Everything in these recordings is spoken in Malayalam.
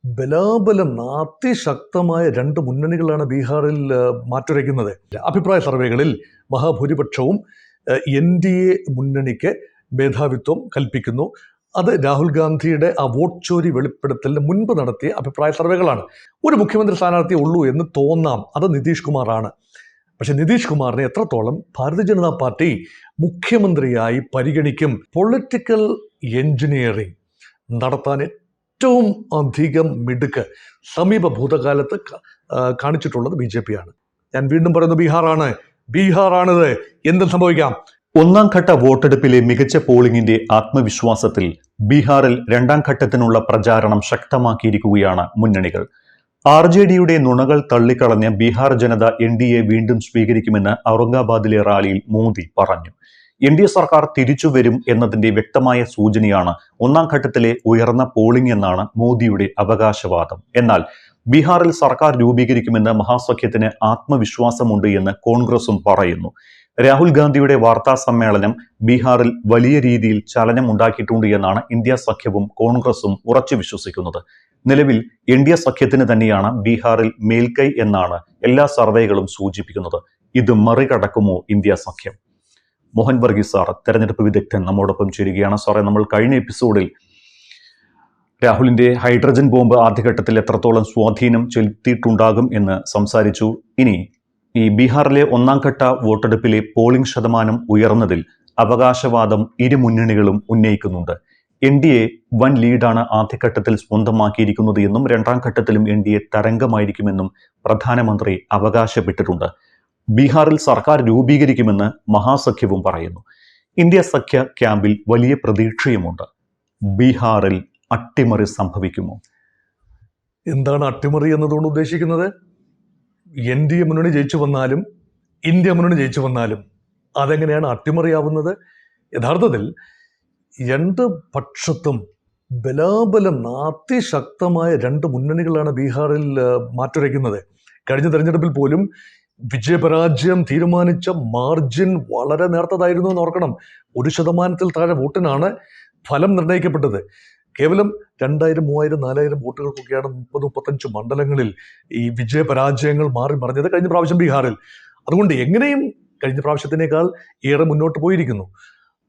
ബലാബലം അതിശക്തമായ രണ്ട് മുന്നണികളാണ് ബീഹാറിൽ മാറ്റുരയ്ക്കുന്നത്. അഭിപ്രായ സർവേകളിൽ മഹാഭൂരിപക്ഷവും NDA മുന്നണിക്ക് മേധാവിത്വം കൽപ്പിക്കുന്നു. അത് രാഹുൽ ഗാന്ധിയുടെ ആ വോട്ട് ചോരി വെളിപ്പെടുത്തലിന് മുൻപ് നടത്തിയ അഭിപ്രായ സർവേകളാണ്. ഒരു മുഖ്യമന്ത്രി സ്ഥാനാർത്ഥിയേ ഉള്ളൂ എന്ന് തോന്നാം, അത് നിതീഷ് കുമാറാണ്. പക്ഷെ നിതീഷ് കുമാറിനെ എത്രത്തോളം ഭാരതീയ ജനതാ പാർട്ടി മുഖ്യമന്ത്രിയായി പരിഗണിക്കും? പൊളിറ്റിക്കൽ എഞ്ചിനീയറിംഗ് നടത്താൻ ഏറ്റവും അധികം മിടുക്ക് സമീപ ഭൂതകാലത്ത് കാണിച്ചിട്ടുള്ളത് BJP ആണ്. ഞാൻ വീണ്ടും പറയുന്നു, ബീഹാറാണിത്. എന്തും സംഭവിക്കാം. ഒന്നാം ഘട്ട വോട്ടെടുപ്പിലെ മികച്ച പോളിംഗിന്റെ ആത്മവിശ്വാസത്തിൽ ബീഹാറിൽ രണ്ടാം ഘട്ടത്തിനുള്ള പ്രചാരണം ശക്തമാക്കിയിരിക്കുകയാണ് മുന്നണികൾ. RJDയുടെ നുണകൾ തള്ളിക്കളഞ്ഞ ബീഹാർ ജനത NDA വീണ്ടും സ്വീകരിക്കുമെന്ന് ഔറംഗാബാദിലെ റാലിയിൽ മോദി പറഞ്ഞു. NDA സർക്കാർ തിരിച്ചുവരും എന്നതിന്റെ വ്യക്തമായ സൂചനയാണ് ഒന്നാം ഘട്ടത്തിലെ ഉയർന്ന പോളിംഗ് എന്നാണ് മോദിയുടെ അവകാശവാദം. എന്നാൽ ബീഹാറിൽ സർക്കാർ രൂപീകരിക്കുമെന്ന് മഹാസഖ്യത്തിന് ആത്മവിശ്വാസമുണ്ട് എന്ന് കോൺഗ്രസും പറയുന്നു. രാഹുൽ ഗാന്ധിയുടെ വാർത്താ സമ്മേളനം ബീഹാറിൽ വലിയ രീതിയിൽ ചലനം ഉണ്ടാക്കിയിട്ടുണ്ട് എന്നാണ് ഇന്ത്യ സഖ്യവും കോൺഗ്രസും ഉറച്ചു വിശ്വസിക്കുന്നത്. നിലവിൽ NDA സഖ്യത്തിന് തന്നെയാണ് ബീഹാറിൽ മേൽക്കൈ എന്നാണ് എല്ലാ സർവേകളും സൂചിപ്പിക്കുന്നത്. ഇത് മറികടക്കുമോ ഇന്ത്യ സഖ്യം? മോഹൻ വർഗീസ് സാർ, തെരഞ്ഞെടുപ്പ് വിദഗ്ധൻ, നമ്മോടൊപ്പം ചേരുകയാണ്. സാറേ, നമ്മൾ കഴിഞ്ഞ എപ്പിസോഡിൽ രാഹുലിന്റെ ഹൈഡ്രജൻ ബോംബ് ആദ്യഘട്ടത്തിൽ എത്രത്തോളം സ്വാധീനം ചെലുത്തിയിട്ടുണ്ടാകും എന്ന് സംസാരിച്ചു. ഇനി ഈ ബീഹാറിലെ ഒന്നാം ഘട്ട വോട്ടെടുപ്പിലെ പോളിംഗ് ശതമാനം ഉയർന്നതിൽ അവകാശവാദം ഇരു മുന്നണികളും ഉന്നയിക്കുന്നുണ്ട്. NDA വൻ ലീഡാണ് ആദ്യഘട്ടത്തിൽ സ്വന്തമാക്കിയിരിക്കുന്നത് എന്നും രണ്ടാം ഘട്ടത്തിലും NDA തരംഗമായിരിക്കുമെന്നും പ്രധാനമന്ത്രി അവകാശപ്പെട്ടിട്ടുണ്ട്. ബീഹാറിൽ സർക്കാർ രൂപീകരിക്കുമെന്ന് മഹാസഖ്യവും പറയുന്നു. ഇന്ത്യ സഖ്യ ക്യാമ്പിൽ വലിയ പ്രതീക്ഷയുമുണ്ട്. ബീഹാറിൽ അട്ടിമറി സംഭവിക്കുമോ? എന്താണ് അട്ടിമറി എന്നതുകൊണ്ട് ഉദ്ദേശിക്കുന്നത്? NDA മുന്നണി ജയിച്ചു വന്നാലും ഇന്ത്യ മുന്നണി ജയിച്ചു വന്നാലും അതെങ്ങനെയാണ് അട്ടിമറിയാവുന്നത്? യഥാർത്ഥത്തിൽ രണ്ട് പക്ഷത്തും ബലാബലം അതിശക്തമായ രണ്ട് മുന്നണികളാണ് ബീഹാറിൽ മാറ്റുരയ്ക്കുന്നത്. കഴിഞ്ഞ തെരഞ്ഞെടുപ്പിൽ പോലും വിജയപരാജയം തീരുമാനിച്ച മാർജിൻ വളരെ നേർത്തതായിരുന്നു എന്ന് ഓർക്കണം. 1% താഴെ വോട്ടിനാണ് ഫലം നിർണ്ണയിക്കപ്പെട്ടത്. കേവലം 2000, 3000, 4000 വോട്ടുകൾക്കൊക്കെയാണ് 30-35 മണ്ഡലങ്ങളിൽ ഈ വിജയപരാജയങ്ങൾ മാറി മറിഞ്ഞത് കഴിഞ്ഞ പ്രാവശ്യം ബീഹാറിൽ. അതുകൊണ്ട് എങ്ങനെയും കഴിഞ്ഞ പ്രാവശ്യത്തിനേക്കാൾ ഏറെ മുന്നോട്ട് പോയിരിക്കുന്നു.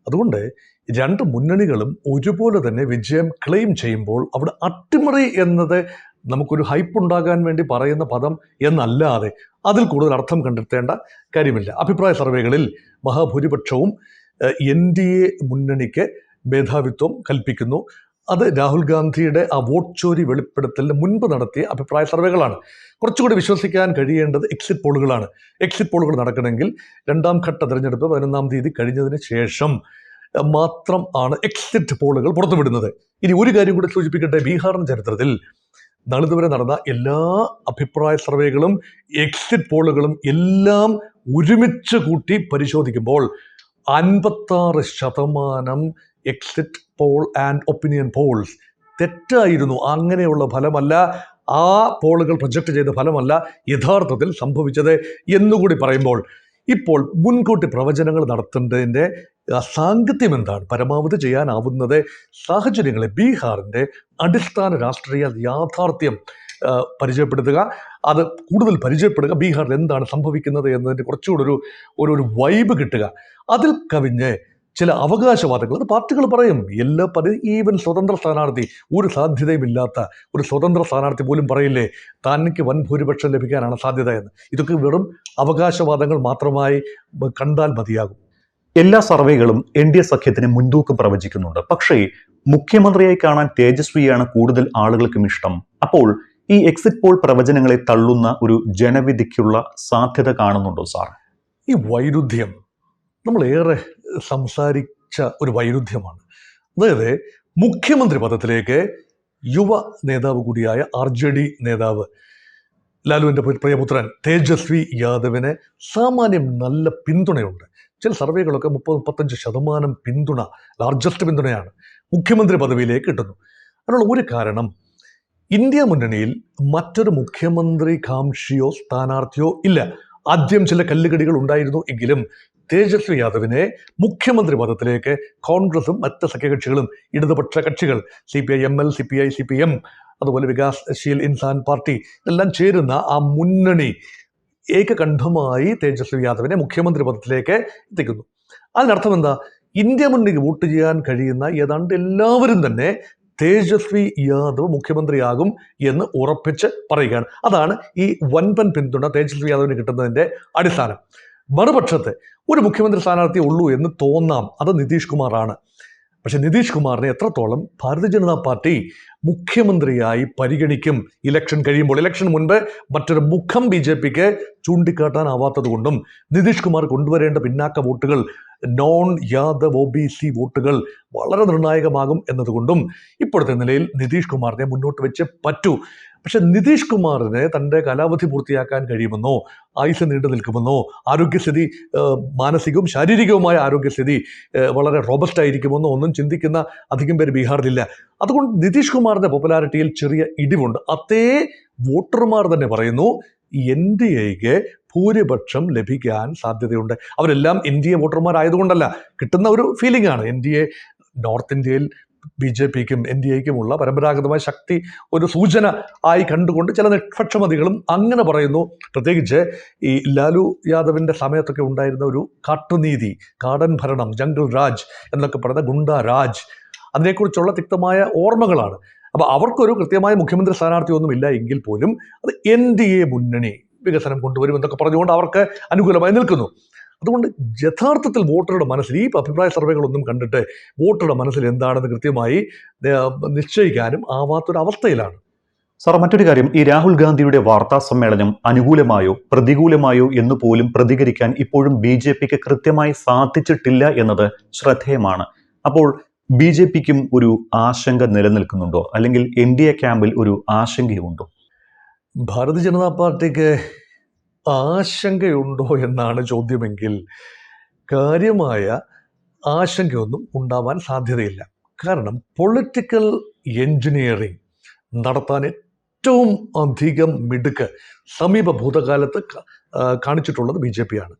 അതുകൊണ്ട് രണ്ട് മുന്നണികളും ഒരുപോലെ തന്നെ വിജയം ക്ലെയിം ചെയ്യുമ്പോൾ അവിടെ അട്ടിമറി എന്നത് നമുക്കൊരു ഹൈപ്പ് ഉണ്ടാകാൻ വേണ്ടി പറയുന്ന പദം എന്നല്ലാതെ അതിൽ കൂടുതൽ അർത്ഥം കണ്ടെത്തേണ്ട കാര്യമില്ല. അഭിപ്രായ സർവേകളിൽ മഹാഭൂരിപക്ഷവും NDA മുന്നണിക്ക് മേധാവിത്വം കൽപ്പിക്കുന്നു. അത് രാഹുൽ ഗാന്ധിയുടെ ആ വോട്ട് ചോരി വെളിപ്പെടുത്തലിന് മുൻപ് നടത്തിയ അഭിപ്രായ സർവേകളാണ്. കുറച്ചുകൂടി വിശ്വസിക്കാൻ കഴിയേണ്ടത് എക്സിറ്റ് പോളുകളാണ്. എക്സിറ്റ് പോളുകൾ നടക്കണമെങ്കിൽ രണ്ടാം ഘട്ട തെരഞ്ഞെടുപ്പ് 11-ാം തീയതി കഴിഞ്ഞതിന് ശേഷം മാത്രം ആണ് എക്സിറ്റ് പോളുകൾ പുറത്തുവിടുന്നത്. ഇനി ഒരു കാര്യം കൂടി സൂചിപ്പിക്കട്ടെ, ബീഹാറിന്റെ ചരിത്രത്തിൽ നാളിതുവരെ നടന്ന എല്ലാ അഭിപ്രായ സർവേകളും എക്സിറ്റ് പോളുകളും എല്ലാം ഒരുമിച്ച് കൂട്ടി പരിശോധിക്കുമ്പോൾ 56% exit poll and opinion polls തെറ്റായിരുന്നു. അങ്ങനെയുള്ള ഫലമല്ല, ആ പോളുകൾ പ്രൊജക്റ്റ് ചെയ്ത ഫലമല്ല യഥാർത്ഥത്തിൽ സംഭവിച്ചത് എന്നുകൂടി പറയുമ്പോൾ ഇപ്പോൾ മുൻകൂട്ടി പ്രവചനങ്ങൾ നടത്തേണ്ടതിൻ്റെ സാങ്കത്യം എന്താണ്? പരമാവധി ചെയ്യാനാവുന്നത് സാഹചര്യങ്ങളെ ബീഹാറിൻ്റെ അടിസ്ഥാന രാഷ്ട്രീയ യാഥാർത്ഥ്യം പരിചയപ്പെടുത്തുക, അത് കൂടുതൽ പരിചയപ്പെടുക, ബീഹാറിൽ എന്താണ് സംഭവിക്കുന്നത് എന്നതിൻ്റെ കുറച്ചുകൂടെ ഒരു വൈബ് കിട്ടുക. അതിൽ കവിഞ്ഞ് ചില അവകാശവാദങ്ങൾ അത് പാർട്ടികൾ പറയും. ഈവൻ സ്വതന്ത്ര സ്ഥാനാർത്ഥി, ഒരു സാധ്യതയുമില്ലാത്ത ഒരു സ്വതന്ത്ര സ്ഥാനാർത്ഥി പോലും പറയില്ലേ തനിക്ക് വൻ ഭൂരിപക്ഷം ലഭിക്കാനാണ് സാധ്യത എന്ന്. ഇതൊക്കെ വെറും അവകാശവാദങ്ങൾ മാത്രമായി കണ്ടാൽ മതിയാകും. എല്ലാ സർവേകളും NDA സഖ്യത്തിന് മുൻതൂക്കം പ്രവചിക്കുന്നുണ്ട്. പക്ഷേ മുഖ്യമന്ത്രിയായി കാണാൻ തേജസ്വിയാണ് കൂടുതൽ ആളുകൾക്കും ഇഷ്ടം. അപ്പോൾ ഈ എക്സിറ്റ് പോൾ പ്രവചനങ്ങളെ തള്ളുന്ന ഒരു ജനവിധിക്കുള്ള സാധ്യത കാണുന്നുണ്ടോ സാർ? ഈ വൈരുദ്ധ്യം നമ്മളേറെ സംസാരിച്ച ഒരു വൈരുദ്ധ്യമാണ്. അതായത് മുഖ്യമന്ത്രി പദത്തിലേക്ക് യുവ നേതാവ് കൂടിയായ RJD നേതാവ് ലാലുവിൻ്റെ പ്രിയപുത്രൻ തേജസ്വി യാദവിന് സാമാന്യം നല്ല പിന്തുണയുണ്ട്. ചില സർവേകളൊക്കെ 30-35% പിന്തുണ, ലാർജസ്റ്റ് പിന്തുണയാണ് മുഖ്യമന്ത്രി പദവിയിലേക്ക് കിട്ടുന്നു. അതിനുള്ള ഒരു കാരണം ഇന്ത്യ മുന്നണിയിൽ മറ്റൊരു മുഖ്യമന്ത്രി കാംക്ഷിയോ സ്ഥാനാർത്ഥിയോ ഇല്ല. ആദ്യം ചില കല്ലുകടികൾ ഉണ്ടായിരുന്നു എങ്കിലും തേജസ്വി യാദവിനെ മുഖ്യമന്ത്രി പദത്തിലേക്ക് കോൺഗ്രസും മറ്റ് സഖ്യകക്ഷികളും ഇടതുപക്ഷ കക്ഷികൾ CPI, ML, CPI, CPM അതുപോലെ വികാസ്ശീൽ ഇൻസാൻ പാർട്ടി ഇതെല്ലാം ചേരുന്ന ആ മുന്നണി ഏകകണ്ഠമായി തേജസ്വി യാദവിനെ മുഖ്യമന്ത്രി പദത്തിലേക്ക് എത്തിക്കുന്നു. അതിനർത്ഥം എന്താ? ഇന്ത്യ മുന്നണിക്ക് വോട്ട് ചെയ്യാൻ കഴിയുന്ന ഏതാണ്ട് എല്ലാവരും തന്നെ തേജസ്വി യാദവ് മുഖ്യമന്ത്രിയാകും എന്ന് ഉറപ്പിച്ച് പറയുകയാണ്. അതാണ് ഈ വൻപൻ പിന്തുണ തേജസ്വി യാദവിന് കിട്ടുന്നതിൻ്റെ അടിസ്ഥാനം. മറുപക്ഷത്ത് ഒരു മുഖ്യമന്ത്രി സ്ഥാനാർത്ഥി ഉള്ളൂ എന്ന് തോന്നാം, അത് നിതീഷ് കുമാറാണ്. പക്ഷെ നിതീഷ് കുമാറിനെ എത്രത്തോളം ഭാരതീയ ജനതാ പാർട്ടി മുഖ്യമന്ത്രിയായി പരിഗണിക്കും ഇലക്ഷൻ കഴിയുമ്പോൾ? ഇലക്ഷന് മുൻപ് മറ്റൊരു മുഖം BJPക്ക് ചൂണ്ടിക്കാട്ടാനാവാത്തത് കൊണ്ടും നിതീഷ് കുമാർ കൊണ്ടുവരേണ്ട പിന്നാക്ക വോട്ടുകൾ, നോൺ യാദവ് OBC വോട്ടുകൾ വളരെ നിർണായകമാകും എന്നതുകൊണ്ടും ഇപ്പോഴത്തെ നിലയിൽ നിതീഷ് കുമാറിനെ മുന്നോട്ട് വെച്ച് പറ്റൂ. പക്ഷെ നിതീഷ് കുമാറിന് തൻ്റെ കാലാവധി പൂർത്തിയാക്കാൻ കഴിയുമെന്നോ, ആയുസ് നീണ്ടു നിൽക്കുമെന്നോ, ആരോഗ്യസ്ഥിതി മാനസികവും ശാരീരികവുമായ ആരോഗ്യസ്ഥിതി വളരെ റോബസ്റ്റ് ആയിരിക്കുമെന്നോ ഒന്നും ചിന്തിക്കുന്ന അധികം പേര് ബീഹാറിലില്ല. അതുകൊണ്ട് നിതീഷ് കുമാറിൻ്റെ പോപ്പുലാരിറ്റിയിൽ ചെറിയ ഇടിവുണ്ട്. അതേ വോട്ടർമാർ തന്നെ പറയുന്നു NDAക്ക് ഭൂരിപക്ഷം ലഭിക്കാൻ സാധ്യതയുണ്ട്. അവരെല്ലാം NDA വോട്ടർമാരായതുകൊണ്ടല്ല, കിട്ടുന്ന ഒരു ഫീലിംഗ് ആണ്. NDA നോർത്ത് ഇന്ത്യയിൽ BJPക്കും NDAക്കുമുള്ള പരമ്പരാഗതമായ ശക്തി ഒരു സൂചന ആയി കണ്ടുകൊണ്ട് ചില നിഷ്പക്ഷമതികളും അങ്ങനെ പറയുന്നു. പ്രത്യേകിച്ച് ഈ ലാലു യാദവിൻ്റെ സമയത്തൊക്കെ ഉണ്ടായിരുന്ന ഒരു കാട്ടുനീതി, കാടൻ ഭരണം, ജംഗിൾ രാജ് എന്നൊക്കെ പറയുന്ന ഗുണ്ട രാജ്, അതിനെക്കുറിച്ചുള്ള തിക്തമായ ഓർമ്മകളാണ്. അപ്പോൾ അവർക്കൊരു കൃത്യമായ മുഖ്യമന്ത്രി സ്ഥാനാർത്ഥി ഒന്നുമില്ല എങ്കിൽ പോലും അത് NDA മുന്നണി വികസനം കൊണ്ടുവരും എന്നൊക്കെ പറഞ്ഞുകൊണ്ട് അവർക്ക് അനുകൂലമായി നിൽക്കുന്നു. അതുകൊണ്ട് യഥാർത്ഥത്തിൽ വോട്ടറുടെ മനസ്സിൽ ഈ അഭിപ്രായ സർവേകളൊന്നും കണ്ടിട്ട് വോട്ടറുടെ മനസ്സിൽ എന്താണെന്ന് കൃത്യമായി നിശ്ചയിക്കാനും ആവാത്തൊരവസ്ഥയിലാണ്. സാർ, മറ്റൊരു കാര്യം, ഈ രാഹുൽ ഗാന്ധിയുടെ വാർത്താ സമ്മേളനം അനുകൂലമായോ പ്രതികൂലമായോ എന്ന് പോലും പ്രതികരിക്കാൻ ഇപ്പോഴും BJPക്ക് കൃത്യമായി സാധിച്ചിട്ടില്ല എന്നത് ശ്രദ്ധേയമാണ്. അപ്പോൾ BJPക്കും ഒരു ആശങ്ക നിലനിൽക്കുന്നുണ്ടോ, അല്ലെങ്കിൽ NDA ക്യാമ്പിൽ ഒരു ആശങ്കയുണ്ടോ? ഭാരതീയ ജനതാ പാർട്ടിക്ക് ആശങ്കയുണ്ടോ എന്നാണ് ചോദ്യമെങ്കിൽ കാര്യമായ ആശങ്കയൊന്നും ഉണ്ടാവാൻ സാധ്യതയില്ല. കാരണം പൊളിറ്റിക്കൽ എൻജിനീയറിംഗ് നടത്താൻ ഏറ്റവും അധികം മിടുക്ക് സമീപ ഭൂതകാലത്ത് കാണിച്ചിട്ടുള്ളത് BJP ആണ്.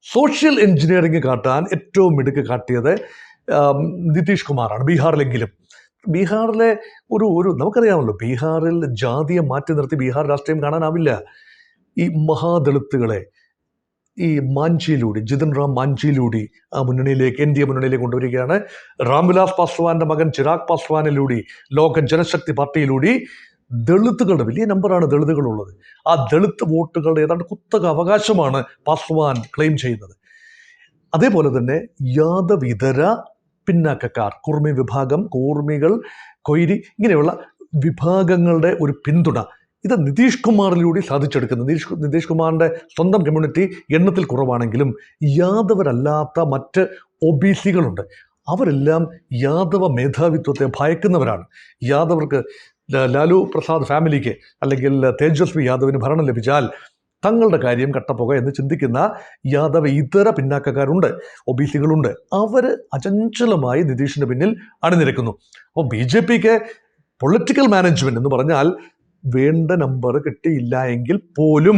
സോഷ്യൽ എൻജിനീയറിംഗ് കാട്ടാൻ ഏറ്റവും മിടുക്ക് കാട്ടിയത് നിതീഷ് കുമാറാണ്. ബീഹാറിലെങ്കിലും ബീഹാറിലെ ഒരു നമുക്കറിയാമല്ലോ, ബീഹാറിൽ ജാതിയെ മാറ്റി നിർത്തി ബീഹാർ രാഷ്ട്രീയം കാണാനാവില്ല. ഈ മഹാദളിത്തുകളെ ഈ മാഞ്ചിയിലൂടെ, ജിതൻ റാം മാഞ്ചിയിലൂടെ ആ മുന്നണിയിലേക്ക്, NDA മുന്നണിയിലേക്ക് കൊണ്ടുവരികയാണ്. രാംവിലാസ് പാസ്വാന്റെ മകൻ ചിരാഗ് പാസ്വാനിലൂടെ, ലോക ജനശക്തി പാർട്ടിയിലൂടെ ദളിത്തുകളുടെ വലിയ നമ്പറാണ് ദളിതുകളുള്ളത്. ആ ദളിത് വോട്ടുകളുടെ ഏതാണ്ട് കുത്തക അവകാശമാണ് പാസ്വാൻ ക്ലെയിം ചെയ്യുന്നത്. അതേപോലെ തന്നെ യാദവ് ഇതര പിന്നാക്കക്കാർ, കുർമി വിഭാഗം, കോർമികൾ, കൊയ്രി, ഇങ്ങനെയുള്ള വിഭാഗങ്ങളുടെ ഒരു പിന്തുണ ഇത് നിതീഷ് കുമാറിലൂടെ സാധിച്ചെടുക്കുന്നത്. നിതീഷ് കുമാറിൻ്റെ സ്വന്തം കമ്മ്യൂണിറ്റി എണ്ണത്തിൽ കുറവാണെങ്കിലും യാദവരല്ലാത്ത മറ്റ് OBCകളുണ്ട്. അവരെല്ലാം യാദവ മേധാവിത്വത്തെ ഭയക്കുന്നവരാണ്. യാദവർക്ക്, ലാലു പ്രസാദ് ഫാമിലിക്ക് അല്ലെങ്കിൽ തേജസ്വി യാദവിന് ഭരണം ലഭിച്ചാൽ തങ്ങളുടെ കാര്യം കട്ടപ്പുക എന്ന് ചിന്തിക്കുന്ന യാദവ് ഇതര പിന്നാക്കക്കാരുണ്ട്, OBCകളുണ്ട്. അവർ അചഞ്ചലമായി നിതീഷിന് പിന്നിൽ അണിനിരക്കുന്നു. അപ്പോൾ BJPക്ക് പൊളിറ്റിക്കൽ മാനേജ്മെൻറ്റ് എന്ന് പറഞ്ഞാൽ വേണ്ട നമ്പർ കിട്ടിയില്ല എങ്കിൽ പോലും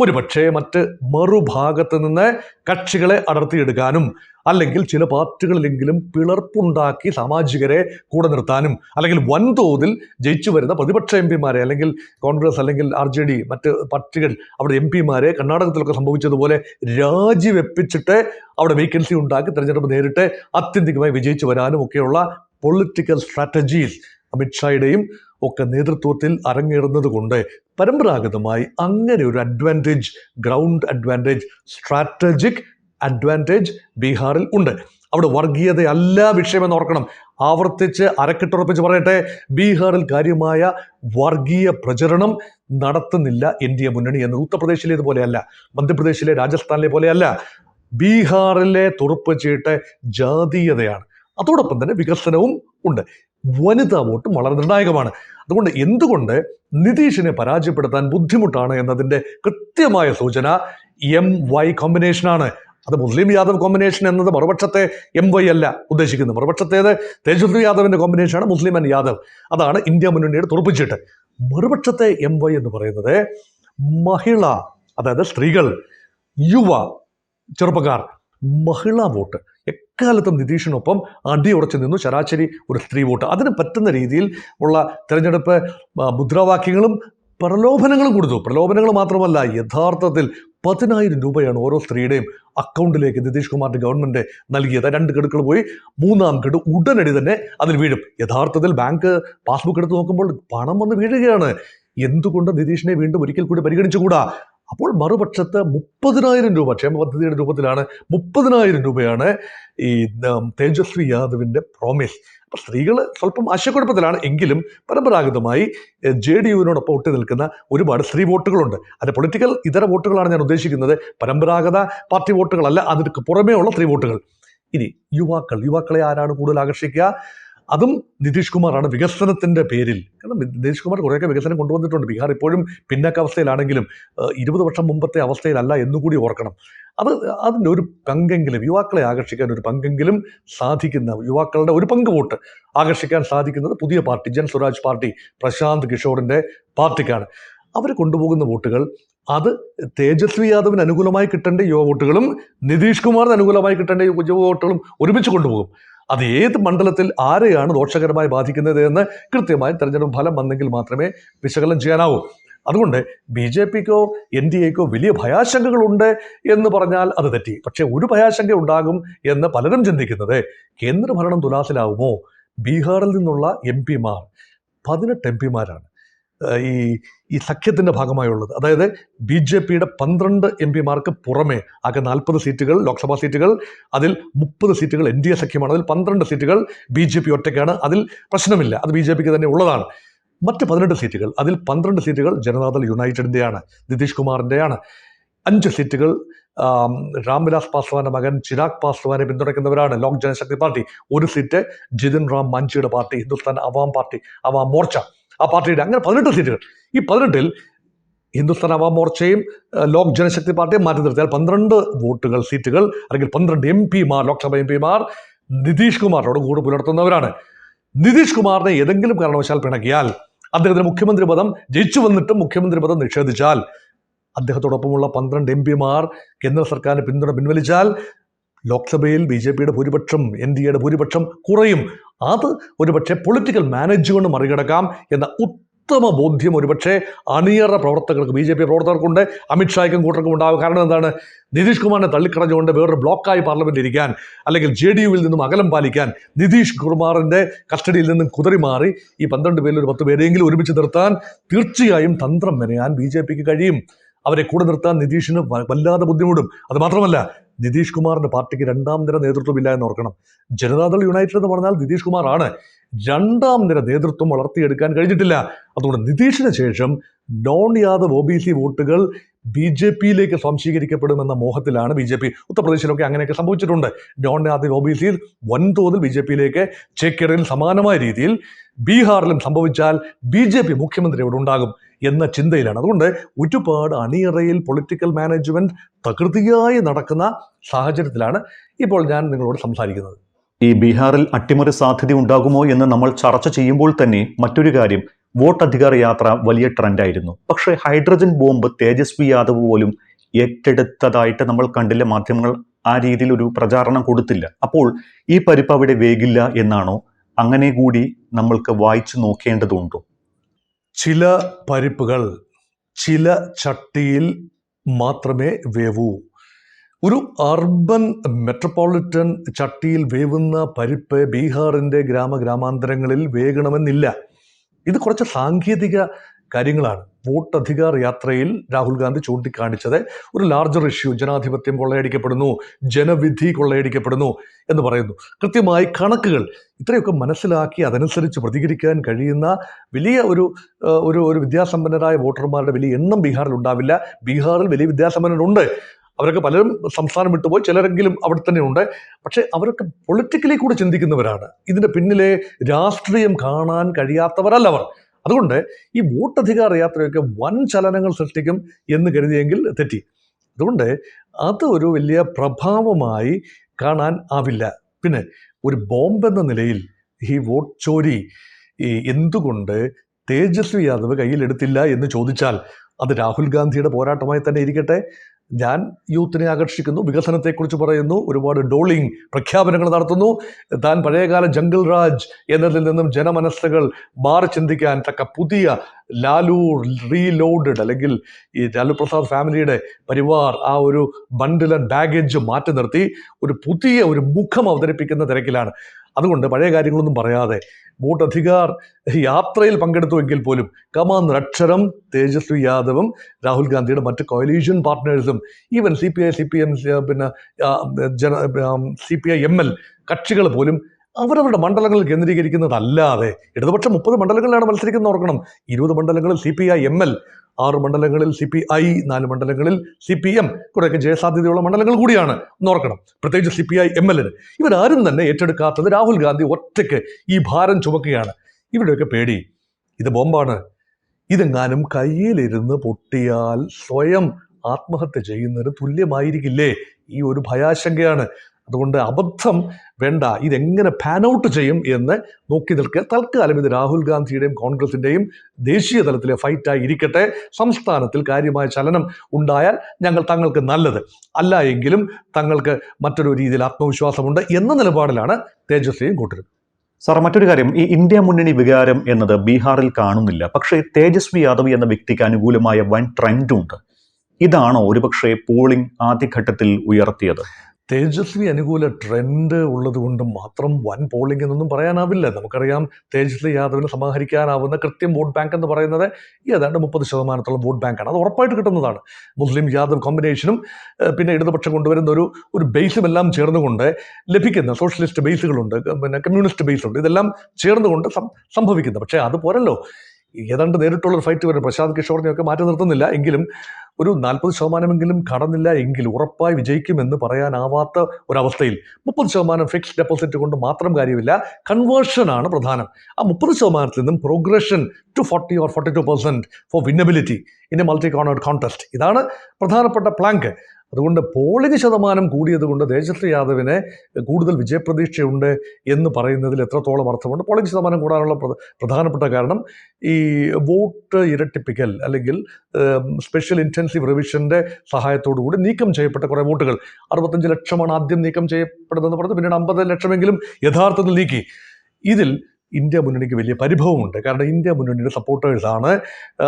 ഒരുപക്ഷെ മറ്റ് മറുഭാഗത്ത് നിന്ന് കക്ഷികളെ അടർത്തിയെടുക്കാനും അല്ലെങ്കിൽ ചില പാർട്ടികളിലെങ്കിലും പിളർപ്പുണ്ടാക്കി സാമാജികരെ കൂടെ നിർത്താനും അല്ലെങ്കിൽ വൻതോതിൽ ജയിച്ചു വരുന്ന പ്രതിപക്ഷ MPമാരെ അല്ലെങ്കിൽ കോൺഗ്രസ് അല്ലെങ്കിൽ RJD മറ്റ് പാർട്ടികൾ അവിടെ MPമാരെ കർണാടകത്തിലൊക്കെ സംഭവിച്ചതുപോലെ രാജിവെപ്പിച്ചിട്ട് അവിടെ വേക്കൻസി ഉണ്ടാക്കി തെരഞ്ഞെടുപ്പ് നേരിട്ട് ആത്യന്തികമായി വിജയിച്ചു വരാനും ഒക്കെയുള്ള പൊളിറ്റിക്കൽ സ്ട്രാറ്റജീസ് അമിത്ഷായുടെയും ഒക്കെ നേതൃത്വത്തിൽ അരങ്ങേറുന്നത് കൊണ്ട് പരമ്പരാഗതമായി അങ്ങനെ ഒരു advantage, ground advantage, strategic advantage ബീഹാറിൽ ഉണ്ട്. അവിടെ വർഗീയതയല്ല വിഷയമെന്ന് ഓർക്കണം. ആവർത്തിച്ച് അരക്കെട്ടുറപ്പിച്ച് പറയട്ടെ, ബീഹാറിൽ കാര്യമായ വർഗീയ പ്രചരണം നടത്തുന്നില്ല NDA മുന്നണി എന്നത്. ഉത്തർപ്രദേശിലേതുപോലെയല്ല, മധ്യപ്രദേശിലെ, രാജസ്ഥാനിലെ പോലെയല്ല. ബീഹാറിലെ തുറുപ്പ് ചീട്ട് ജാതീയതയാണ്. അതോടൊപ്പം തന്നെ വികസനവും ഉണ്ട്. വനിതാ വോട്ടും വളരെ നിർണായകമാണ്. അതുകൊണ്ട് എന്തുകൊണ്ട് നിതീഷിനെ പരാജയപ്പെടുത്താൻ ബുദ്ധിമുട്ടാണ് എന്നതിൻ്റെ കൃത്യമായ സൂചന MY കോമ്പിനേഷനാണ്. അത് മുസ്ലിം യാദവ് കോമ്പിനേഷൻ എന്നത് മറുപക്ഷത്തെ MY അല്ല ഉദ്ദേശിക്കുന്നത്. മറുപക്ഷത്തേത് തേജസ്വി യാദവിൻ്റെ കോമ്പിനേഷനാണ്, മുസ്ലിം ആൻഡ് യാദവ്. അതാണ് ഇന്ത്യ മുന്നണിയുടെ തുറപ്പിച്ചിട്ട്. മറുപക്ഷത്തെ MY എന്ന് പറയുന്നത് മഹിള, അതായത് സ്ത്രീകൾ, യുവ, ചെറുപ്പക്കാർ, മഹിളാ വോട്ട് എക്കാലത്തും നിതീഷിനൊപ്പം അടിയുറച്ചു നിന്നു. ശരാശരി ഒരു സ്ത്രീ വോട്ട്. അതിന് പറ്റുന്ന രീതിയിൽ ഉള്ള തെരഞ്ഞെടുപ്പ് മുദ്രാവാക്യങ്ങളും പ്രലോഭനങ്ങളും കൊടുത്തു. പ്രലോഭനങ്ങൾ മാത്രമല്ല, യഥാർത്ഥത്തിൽ 10,000 രൂപയാണ് ഓരോ സ്ത്രീയുടെയും അക്കൗണ്ടിലേക്ക് നിതീഷ് കുമാറിന്റെ ഗവൺമെന്റ് നൽകിയത്. 2 ഗഡുക്കൾ പോയി, 3-ാം ഗഡു ഉടനടി തന്നെ അതിൽ വീഴും. യഥാർത്ഥത്തിൽ ബാങ്ക് പാസ്ബുക്ക് എടുത്ത് നോക്കുമ്പോൾ പണം വന്ന് വീഴുകയാണ്. എന്തുകൊണ്ട് നിതീഷിനെ വീണ്ടും ഒരിക്കൽ കൂടി പരിഗണിച്ചുകൂടാ? അപ്പോൾ മറുപക്ഷത്ത് 30,000 രൂപ ക്ഷേമ പദ്ധതിയുടെ രൂപത്തിലാണ് 30,000 രൂപയാണ് ഈ തേജസ്വി യാദവിന്റെ പ്രോമിസ്. അപ്പോൾ സ്ത്രീകൾ സ്വല്പം ആശയക്കുഴപ്പത്തിലാണ്. എങ്കിലും പരമ്പരാഗതമായി JDUവിനോടൊപ്പം ഒട്ടി നിൽക്കുന്ന ഒരുപാട് സ്ത്രീ വോട്ടുകളുണ്ട്. അതിന്റെ പൊളിറ്റിക്കൽ ഇതര വോട്ടുകളാണ് ഞാൻ ഉദ്ദേശിക്കുന്നത്, പരമ്പരാഗത പാർട്ടി വോട്ടുകളല്ല, അതിന് പുറമേ ഉള്ള സ്ത്രീ വോട്ടുകൾ. ഇനി യുവാക്കളെ ആരാണ് കൂടുതൽ ആകർഷിക്കുക? അതും നിതീഷ് കുമാറാണ്, വികസനത്തിന്റെ പേരിൽ. കാരണം നിതീഷ് കുമാർ കുറേയൊക്കെ വികസനം കൊണ്ടുവന്നിട്ടുണ്ട്. ബീഹാർ ഇപ്പോഴും പിന്നാക്കാവസ്ഥയിലാണെങ്കിലും 20 വർഷം മുമ്പത്തെ അവസ്ഥയിലല്ല എന്നുകൂടി ഓർക്കണം. അതിൻ്റെ ഒരു പങ്കെങ്കിലും, യുവാക്കളെ ആകർഷിക്കാൻ ഒരു പങ്കെങ്കിലും സാധിക്കുന്ന, യുവാക്കളുടെ ഒരു പങ്ക് വോട്ട് ആകർഷിക്കാൻ സാധിക്കുന്നത് പുതിയ പാർട്ടി, ജൻ സ്വരാജ് പാർട്ടി, പ്രശാന്ത് കിഷോറിന്റെ പാർട്ടിക്കാണ്. അവർ കൊണ്ടുപോകുന്ന വോട്ടുകൾ അത് തേജസ്വി യാദവിന് അനുകൂലമായി കിട്ടേണ്ട യുവ വോട്ടുകളും നിതീഷ് കുമാറിന് അനുകൂലമായി കിട്ടേണ്ട യുവ വോട്ടുകളും ഒരുമിച്ച് കൊണ്ടുപോകും. അത് ഏത് മണ്ഡലത്തിൽ ആരെയാണ് ദോഷകരമായി ബാധിക്കുന്നത് എന്ന് കൃത്യമായി തെരഞ്ഞെടുപ്പ് ഫലം വന്നെങ്കിൽ മാത്രമേ വിശകലനം ചെയ്യാനാവൂ. അതുകൊണ്ട് BJPക്കോ NDAക്കോ വലിയ ഭയാശങ്കകളുണ്ട് എന്ന് പറഞ്ഞാൽ അത് തെറ്റി. പക്ഷെ ഒരു ഭയാശങ്ക ഉണ്ടാകും എന്ന് പലരും ചിന്തിക്കുന്നത്, കേന്ദ്രഭരണം തുലാസിലാവുമോ? ബീഹാറിൽ നിന്നുള്ള MP-മാർ 18 MP-മാരാണ് ഈ സഖ്യത്തിന്റെ ഭാഗമായുള്ളത്. അതായത് BJPയുടെ 12 MP-മാർക്ക് പുറമെ ആകെ 40 സീറ്റുകൾ ലോക്സഭാ സീറ്റുകൾ, അതിൽ 30 സീറ്റുകൾ NDA സഖ്യമാണ്, അതിൽ 12 സീറ്റുകൾ BJP ഒറ്റയ്ക്കാണ്. അതിൽ പ്രശ്നമില്ല, അത് BJPക്ക് തന്നെ ഉള്ളതാണ്. മറ്റ് 18 സീറ്റുകൾ, അതിൽ 12 സീറ്റുകൾ ജനതാദൾ യുണൈറ്റഡിൻ്റെയാണ്, നിതീഷ് കുമാറിൻ്റെയാണ്. 5 സീറ്റുകൾ രാംവിലാസ് പാസ്വാന്റെ മകൻ ചിരാഗ് പാസ്വാനെ പിന്തുണയ്ക്കുന്നവരാണ്, ലോക് ജനശക്തി പാർട്ടി. 1 സീറ്റ് ജിതിൻ റാം മാഞ്ചിയുടെ പാർട്ടി, ഹിന്ദുസ്ഥാൻ അവാം മോർച്ച, ആ പാർട്ടിയുടെ. അങ്ങനെ 18 സീറ്റുകൾ. ഈ 18-ൽ ഹിന്ദുസ്ഥാൻ അവാം മോർച്ചയും ലോക് ജനശക്തി പാർട്ടിയും മാറ്റി നിർത്തിയാൽ 12 സീറ്റുകൾ അല്ലെങ്കിൽ 12 MP-മാർ, ലോക്സഭ MP-മാർ നിതീഷ് കുമാറിനോട് കൂറ് പുലർത്തുന്നവരാണ്. നിതീഷ് കുമാറിനെ ഏതെങ്കിലും കാരണവശാൽ പിണക്കിയാൽ, അദ്ദേഹത്തിന് മുഖ്യമന്ത്രി പദം ജയിച്ചു വന്നിട്ടും മുഖ്യമന്ത്രി പദം നിഷേധിച്ചാൽ, അദ്ദേഹത്തോടൊപ്പമുള്ള 12 MP-മാർ കേന്ദ്ര സർക്കാരിന് പിന്തുണ പിൻവലിച്ചാൽ ലോക്സഭയിൽ BJPയുടെ ഭൂരിപക്ഷം, NDAയുടെ ഭൂരിപക്ഷം കുറയും. അത് ഒരുപക്ഷെ പൊളിറ്റിക്കൽ മാനേജ്മെന്റ് മറികടക്കാം എന്ന ഉത്തമ ബോധ്യം ഒരുപക്ഷെ അണിയറ പ്രവർത്തകർക്ക്, BJP പ്രവർത്തകർക്കുണ്ട്, അമിത്ഷായ്ക്കും കൂട്ടർക്കും ഉണ്ടാകും. കാരണം എന്താണ്? നിതീഷ് കുമാറിനെ തള്ളിക്കളഞ്ഞുകൊണ്ട് വേറൊരു ബ്ലോക്കായി പാർലമെന്റിൽ ഇരിക്കാൻ, അല്ലെങ്കിൽ JDUവിൽ നിന്നും അകലം പാലിക്കാൻ, നിതീഷ് കുമാറിന്റെ കസ്റ്റഡിയിൽ നിന്നും കുതറി മാറി ഈ 12 പേരിൽ ഒരു 10 പേരെങ്കിലും ഒരുമിച്ച് നിർത്താൻ തീർച്ചയായും തന്ത്രം മെനയാൻ BJPക്ക് കഴിയും. അവരെ കൂടെ നിർത്താൻ നിതീഷിന് വല്ലാതെ ബുദ്ധിമുട്ടും. അത് മാത്രമല്ല, നിതീഷ് കുമാറിന്റെ പാർട്ടിക്ക് 2ാം നിര നേതൃത്വമില്ല എന്ന് ഓർക്കണം. ജനതാദൾ യുണൈറ്റഡ് എന്ന് പറഞ്ഞാൽ നിതീഷ് കുമാറാണ്. 2ാം നിര നേതൃത്വം വളർത്തിയെടുക്കാൻ കഴിഞ്ഞിട്ടില്ല. അതുകൊണ്ട് നിതീഷിന് ശേഷം നോൺ യാദവ് OBC വോട്ടുകൾ BJPയിലേക്ക് സ്വാംശീകരിക്കപ്പെടുമെന്ന മോഹത്തിലാണ് BJP. ഉത്തർപ്രദേശിലൊക്കെ അങ്ങനെയൊക്കെ സംഭവിച്ചിട്ടുണ്ട്. നോൺ യാദവ് OBCയിൽ വൻതോതിൽ BJPയിലേക്ക് ചേക്കേറയിൽ സമാനമായ രീതിയിൽ ബീഹാറിലും സംഭവിച്ചാൽ BJP മുഖ്യമന്ത്രി അവിടെ ഉണ്ടാകും എന്ന ചിന്തയിലാണ്. അതുകൊണ്ട് ഒരുപാട് അണിയറയിൽ പൊളിറ്റിക്കൽ മാനേജ്മെന്റ് തകൃതിയായി നടക്കുന്ന സാഹചര്യത്തിലാണ് ഇപ്പോൾ ഞാൻ നിങ്ങളോട് സംസാരിക്കുന്നത്. ഈ ബീഹാറിൽ അട്ടിമറി സാധ്യത ഉണ്ടാകുമോ എന്ന് നമ്മൾ ചർച്ച ചെയ്യുമ്പോൾ തന്നെ മറ്റൊരു കാര്യം, വോട്ട് അധികാര യാത്ര വലിയ ട്രെൻഡായിരുന്നു. പക്ഷേ ഹൈഡ്രജൻ ബോംബ് തേജസ്വി യാദവ് പോലും ഏറ്റെടുത്തതായിട്ട് നമ്മൾ കണ്ടില്ല. മാധ്യമങ്ങൾ ആ രീതിയിൽ ഒരു പ്രചാരണം കൊടുത്തില്ല. അപ്പോൾ ഈ പരിപ്പ് അവിടെ വേഗില്ല എന്നാണോ? അങ്ങനെ കൂടി നമ്മൾക്ക് വായിച്ചു നോക്കേണ്ടതുണ്ടോ? ചില പരിപ്പുകൾ ചില ചട്ടിയിൽ മാത്രമേ വേവൂ. ഒരു അർബൻ മെട്രോപൊളിറ്റൻ ചട്ടിയിൽ വേവുന്ന പരിപ്പ് ബീഹാറിൻ്റെ ഗ്രാമാന്തരങ്ങളിൽ വേകണമെന്നില്ല. ഇത് കുറച്ച് സാങ്കേതിക കാര്യങ്ങളാണ്. വോട്ട് അധികാർ യാത്രയിൽ രാഹുൽ ഗാന്ധി ചൂണ്ടിക്കാണിച്ചത് ഒരു ലാർജർ ഇഷ്യൂ, ജനാധിപത്യം കൊള്ളയടിക്കപ്പെടുന്നു, ജനവിധി കൊള്ളയടിക്കപ്പെടുന്നു എന്ന് പറയുന്നു. കൃത്യമായി കണക്കുകൾ ഇത്രയൊക്കെ മനസ്സിലാക്കി അതനുസരിച്ച് പ്രതികരിക്കാൻ കഴിയുന്ന വലിയ ഒരു വിദ്യാസമ്പന്നരായ വോട്ടർമാരുടെ വലിയ എണ്ണം ബീഹാറിൽ ഉണ്ടാവില്ല. ബീഹാറിൽ വലിയ വിദ്യാസമ്പന്നരുണ്ട്. അവരൊക്കെ പലരും സംസ്ഥാനം വിട്ടുപോയി, ചിലരെങ്കിലും അവിടെ തന്നെ ഉണ്ട്. പക്ഷെ അവരൊക്കെ പൊളിറ്റിക്കലി കൂടെ ചിന്തിക്കുന്നവരാണ്. ഇതിൻ്റെ പിന്നിലെ രാഷ്ട്രീയം കാണാൻ കഴിയാത്തവരല്ല അവർ. അതുകൊണ്ട് ഈ വോട്ടധികാര യാത്രയൊക്കെ വൻ ചലനങ്ങൾ സൃഷ്ടിക്കും എന്ന് കരുതിയെങ്കിൽ തെറ്റി. അതുകൊണ്ട് അത് ഒരു വലിയ പ്രഭാവമായി കാണാൻ ആവില്ല. പിന്നെ ഒരു ബോംബെന്ന നിലയിൽ ഈ വോട്ട് ചോരി എന്തുകൊണ്ട് തേജസ്വി യാദവ് കയ്യിലെടുത്തില്ല എന്ന് ചോദിച്ചാൽ അത് രാഹുൽ ഗാന്ധിയുടെ പോരാട്ടമായി തന്നെ ഇരിക്കട്ടെ. ഞാൻ യൂത്തിനെ ആകർഷിക്കുന്നു, വികസനത്തെക്കുറിച്ച് പറയുന്നു, ഒരുപാട് ഡോളിംഗ് പ്രഖ്യാപനങ്ങൾ നടത്തുന്നു. താൻ പഴയകാല ജംഗിൾ രാജ് എന്നതിൽ നിന്നും ജനമനസ്സുകൾ മാറി ചിന്തിക്കാൻ തക്ക പുതിയ ലാലു റീലോഡഡ്, അല്ലെങ്കിൽ ഈ ലാലു പ്രസാദ് ഫാമിലിയുടെ പരിവാർ ആ ഒരു ബണ്ടിൽ ആൻഡ് ബാഗേജ് മാറ്റി നിർത്തി ഒരു പുതിയ ഒരു മുഖം അവതരിപ്പിക്കുന്ന തിരക്കിലാണ്. അതുകൊണ്ട് പഴയ കാര്യങ്ങളൊന്നും പറയാതെ വോട്ട് അധികാർ യാത്രയിൽ പങ്കെടുത്തുവെങ്കിൽ പോലും കമാന്നൊരക്ഷരം തേജസ്വി യാദവും രാഹുൽ ഗാന്ധിയുടെ മറ്റ് കോയലീഷൻ പാർട്ട്നേഴ്സും ഈവൻ CPI CPM പിന്നെ CPI ML കക്ഷികൾ പോലും അവരവരുടെ മണ്ഡലങ്ങളിൽ കേന്ദ്രീകരിക്കുന്നതല്ലാതെ, ഇടതുപക്ഷം 30 മണ്ഡലങ്ങളിലാണ് മത്സരിക്കുന്നത് ഓർക്കണം. 20 മണ്ഡലങ്ങളിൽ CPI ML, 6 മണ്ഡലങ്ങളിൽ CPI, 4 മണ്ഡലങ്ങളിൽ CPM, കുറേയൊക്കെ ജയസാധ്യതയുള്ള മണ്ഡലങ്ങൾ കൂടിയാണ് എന്നോർക്കണം. പ്രത്യേകിച്ച് CPI ML ഇവരാരും തന്നെ ഏറ്റെടുക്കാത്തത് രാഹുൽ ഗാന്ധി ഒറ്റയ്ക്ക് ഈ ഭാരം ചുമക്കുകയാണ്. ഇവരുടെയൊക്കെ പേടി ഇത് ബോംബാണ്, ഇതെങ്ങാനും കയ്യിലിരുന്ന് പൊട്ടിയാൽ സ്വയം ആത്മഹത്യ ചെയ്യുന്നതിന് തുല്യമായിരിക്കില്ലേ, ഈ ഒരു ഭയാശങ്കയാണ്. അതുകൊണ്ട് അബദ്ധം വേണ്ട, ഇതെങ്ങനെ പാൻ ഔട്ട് ചെയ്യും എന്ന് നോക്കി നിൽക്കുക. തൽക്കാലം ഇത് രാഹുൽ ഗാന്ധിയുടെയും കോൺഗ്രസിൻ്റെയും ദേശീയ തലത്തിലെ ഫൈറ്റായി ഇരിക്കട്ടെ. സംസ്ഥാനത്തിൽ കാര്യമായ ചലനം ഉണ്ടായാൽ തങ്ങൾക്ക് നല്ലത്, അല്ല എങ്കിലും തങ്ങൾക്ക് മറ്റൊരു രീതിയിൽ ആത്മവിശ്വാസമുണ്ട് എന്ന നിലപാടിലാണ് തേജസ്വിയും കൂട്ടരും. സാർ, മറ്റൊരു കാര്യം, ഈ ഇന്ത്യ മുന്നണി വികാരം എന്നത് ബീഹാറിൽ കാണുന്നില്ല. പക്ഷേ തേജസ്വി യാദവ് എന്ന വ്യക്തിക്ക് അനുകൂലമായ വൻ ട്രെൻഡുണ്ട്. ഇതാണോ ഒരുപക്ഷെ പോളിംഗ് ആദ്യഘട്ടത്തിൽ ഉയർത്തിയത്? തേജസ്വി അനുകൂല ട്രെൻഡ് ഉള്ളത് കൊണ്ട് മാത്രം വൻ പോളിംഗ് എന്നൊന്നും പറയാനാവില്ല. നമുക്കറിയാം തേജസ്വി യാദവിന് സമാഹരിക്കാനാവുന്ന കൃത്യം വോട്ട് ബാങ്ക് എന്ന് പറയുന്നത് ഏതാണ്ട് 30% വോട്ട് ബാങ്കാണ്. അത് ഉറപ്പായിട്ട് കിട്ടുന്നതാണ്. മുസ്ലിം യാദവ് കോമ്പിനേഷനും പിന്നെ ഇടതുപക്ഷം കൊണ്ടുവരുന്ന ഒരു ബേസും എല്ലാം ചേർന്നുകൊണ്ട് ലഭിക്കുന്ന സോഷ്യലിസ്റ്റ് ബേസുകളുണ്ട്, പിന്നെ കമ്മ്യൂണിസ്റ്റ് ബേസുണ്ട്, ഇതെല്ലാം ചേർന്നുകൊണ്ട് സംഭവിക്കുന്നത്. പക്ഷേ അത് പോരല്ലോ, ഏതാണ്ട് നേരിട്ടുള്ളൊരു ഫൈറ്റ് വരും. പ്രശാന്ത് കിഷോറിനെയൊക്കെ മാറ്റി നിർത്തുന്നില്ല എങ്കിലും ഒരു 40% കടന്നില്ല എങ്കിൽ ഉറപ്പായി വിജയിക്കുമെന്ന് പറയാനാവാത്ത ഒരവസ്ഥയിൽ 30% ഫിക്സ്ഡ് ഡെപ്പോസിറ്റ് കൊണ്ട് മാത്രം കാര്യമില്ല, കൺവേർഷനാണ് പ്രധാനം. ആ 30% നിന്നും progression to 40 or 42% for winnability in a multi cornered contest, ഇതാണ് പ്രധാനപ്പെട്ട പ്ലാങ്ക്. അതുകൊണ്ട് പോളിംഗ് ശതമാനം കൂടിയത് കൊണ്ട് തേജസ്വി യാദവിന് കൂടുതൽ വിജയപ്രതീക്ഷയുണ്ട് എന്ന് പറയുന്നതിൽ എത്രത്തോളം അർത്ഥമുണ്ട്. പോളിംഗ് ശതമാനം കൂടാനുള്ള പ്രധാനപ്പെട്ട കാരണം ഈ വോട്ട് ഇരട്ടിപ്പിക്കൽ അല്ലെങ്കിൽ സ്പെഷ്യൽ ഇൻറ്റൻസീവ് റിവിഷൻ്റെ സഹായത്തോടു കൂടി നീക്കം ചെയ്യപ്പെട്ട കുറേ വോട്ടുകൾ, 65 ലക്ഷമാണ് ആദ്യം നീക്കം ചെയ്യപ്പെടുന്നതെന്ന് പറഞ്ഞു, പിന്നീട് 50 ലക്ഷമെങ്കിലും യഥാർത്ഥത്തിൽ നീക്കി. ഇതിൽ ഇന്ത്യ മുന്നണിക്ക് വലിയ പരിഭവമുണ്ട്. കാരണം ഇന്ത്യ മുന്നണിയുടെ സപ്പോർട്ടേഴ്സാണ്,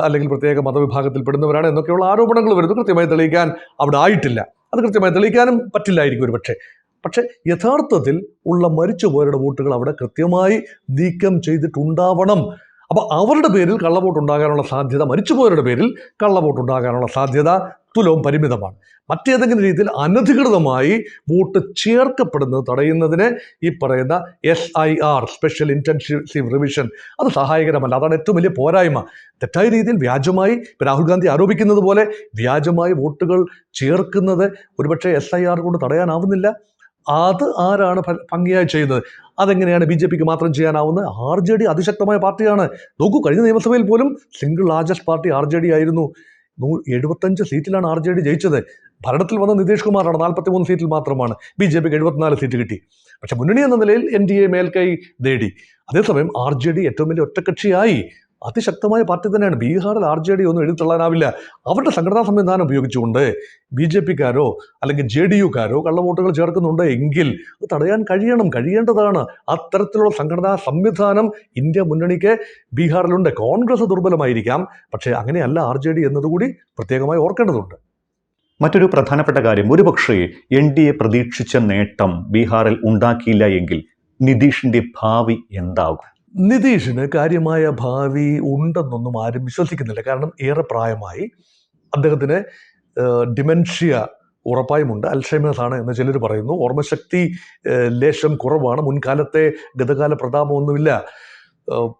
അല്ലെങ്കിൽ പ്രത്യേക മതവിഭാഗത്തിൽപ്പെടുന്നവരാണ് എന്നൊക്കെയുള്ള ആരോപണങ്ങൾ വരുന്നു. കൃത്യമായി തെളിയിക്കാൻ അവിടെ ആയിട്ടില്ല, അത് കൃത്യമായി തെളിയിക്കാനും പറ്റില്ലായിരിക്കും ഒരു പക്ഷേ യഥാർത്ഥത്തിൽ ഉള്ള മരിച്ചുപോയവരുടെ വോട്ടുകൾ അവിടെ കൃത്യമായി നീക്കം ചെയ്തിട്ടുണ്ടാവണം. അപ്പോൾ അവരുടെ പേരിൽ കള്ളവോട്ട് ഉണ്ടാകാനുള്ള സാധ്യത, മരിച്ചുപോയവരുടെ പേരിൽ കള്ളവോട്ട് ഉണ്ടാകാനുള്ള സാധ്യത തുലവും പരിമിതമാണ്. മറ്റേതെങ്കിലും രീതിയിൽ അനധികൃതമായി വോട്ട് ചേർക്കപ്പെടുന്നത് തടയുന്നതിന് ഈ പറയുന്ന SIR, സ്പെഷ്യൽ ഇൻറ്റൻസീവ് റിവിഷൻ, അത് സഹായകരമല്ല. അതാണ് ഏറ്റവും വലിയ പോരായ്മ. തെറ്റായ രീതിയിൽ വ്യാജമായി, രാഹുൽ ഗാന്ധി ആരോപിക്കുന്നത് പോലെ വ്യാജമായി വോട്ടുകൾ ചേർക്കുന്നത് ഒരുപക്ഷെ SIR കൊണ്ട് തടയാനാവുന്നില്ല. അത് ആരാണ് ഭംഗിയായി ചെയ്യുന്നത്? അതെങ്ങനെയാണ് BJPക്ക് മാത്രം ചെയ്യാനാവുന്നത്? RJD അതിശക്തമായ പാർട്ടിയാണ്. നോക്കൂ, കഴിഞ്ഞ നിയമസഭയിൽ പോലും സിംഗിൾ ലാർജസ്റ്റ് പാർട്ടി RJD ആയിരുന്നു. 75 സീറ്റിലാണ് RJD ജയിച്ചത്. ഭരണത്തിൽ വന്ന നിതീഷ് കുമാറാണ് 43 സീറ്റിൽ മാത്രമാണ്. BJPക്ക് 74 സീറ്റ് കിട്ടി. പക്ഷെ മുന്നണി എന്ന നിലയിൽ NDA മേൽക്കൈ നേടി. അതേസമയം RJD ഏറ്റവും വലിയ ഒറ്റക്കക്ഷിയായി. അതിശക്തമായ പാർട്ടി തന്നെയാണ്. ബീഹാറിൽ RJD ഒന്നും എഴുതിത്തള്ളാനാവില്ല. അവരുടെ സംഘടനാ സംവിധാനം ഉപയോഗിച്ചുകൊണ്ട് BJPക്കാരോ അല്ലെങ്കിൽ JDUക്കാരോ കള്ളവോട്ടുകൾ ചേർക്കുന്നുണ്ട് എങ്കിൽ അത് തടയാൻ കഴിയേണ്ടതാണ്. അത്തരത്തിലുള്ള സംഘടനാ സംവിധാനം ഇന്ത്യ മുന്നണിക്ക് ബീഹാറിലുണ്ട്. കോൺഗ്രസ് ദുർബലമായിരിക്കാം, പക്ഷേ അങ്ങനെയല്ല RJD എന്നതുകൂടി പ്രത്യേകമായി ഓർക്കേണ്ടതുണ്ട്. മറ്റൊരു പ്രധാനപ്പെട്ട കാര്യം, ഒരുപക്ഷേ NDA പ്രതീക്ഷിച്ച നേട്ടം ബീഹാറിൽ ഉണ്ടാക്കിയില്ല എങ്കിൽ നിതീഷിന്റെ ഭാവി എന്താകും? നിതീഷിന് കാര്യമായ ഭാവി ഉണ്ടെന്നൊന്നും ആരും വിശ്വസിക്കുന്നില്ല. കാരണം ഏറെ പ്രായമായി, അദ്ദേഹത്തിന് ഡിമെൻഷ്യ ഉറപ്പായുമുണ്ട്, അൽഷൈമേഴ്സ് ആണ് എന്ന് ചിലർ പറയുന്നു. ഓർമ്മശക്തി ലേശം കുറവാണ്, മുൻകാലത്തെ ഗതകാല പ്രതാപമൊന്നുമില്ല.